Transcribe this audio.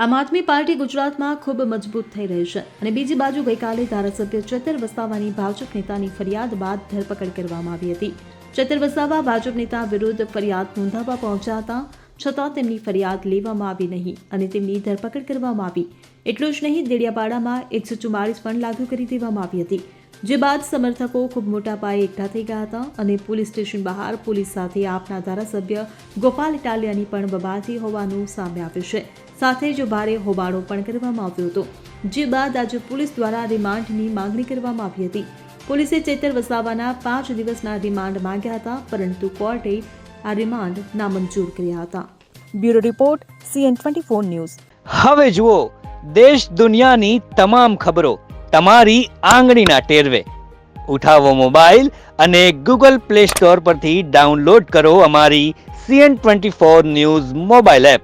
આમ આદમી પાર્ટી ગુજરાતમાં ખૂબ મજબૂત થઈ રહી છે અને બીજી બાજુ ગઈકાલે ધારાસભ્ય ચેતર વસાવાની ભાજપ નેતાની ફરિયાદ બાદ ધરપકડ કરવામાં આવી હતી. ચેતર વસાવા ભાજપ નેતા વિરુદ્ધ ફરિયાદ નોંધાવવા પહોંચ્યા હતા, છતાં તેમની ફરિયાદ લેવામાં આવી નહીં અને તેમની ધરપકડ કરવામાં આવી. એટલું જ નહીં, દેડિયાપાડામાં 144 પણ લાગુ કરી દેવામાં આવી હતી. જે બાદ સમર્થકો ખૂબ મોટા પાયે એકઠા થઈ ગયા હતા અને પોલીસ સ્ટેશન બહાર પોલીસ સાથે આપના ધારાસભ્ય ગોપાલ ઇટાલિયાની પણ બબાલતી હોવાનું સામે આવ્યું છે. સાથે જ ભારે હોબાળો પણ કરવામાં આવ્યો હતો. જે બાદ આજે પોલીસ દ્વારા રિમાન્ડની માંગણી કરવામાં આવી હતી. પોલીસે ચેતર વસાવાના 5 દિવસના રિમાન્ડ માંગ્યા હતા, પરંતુ કોર્ટે આ રિમાન્ડ નામંજૂર કર્યા હતા. Bureau report CN24 news. હવે જુઓ દેશ દુનિયાની તમામ ખબરો તમારી આંગળીના ટેરવે. ઉઠાવો મોબાઈલ અને Google Play Store પરથી ડાઉનલોડ કરો અમારી CN24 ન્યૂઝ મોબાઈલ એપ.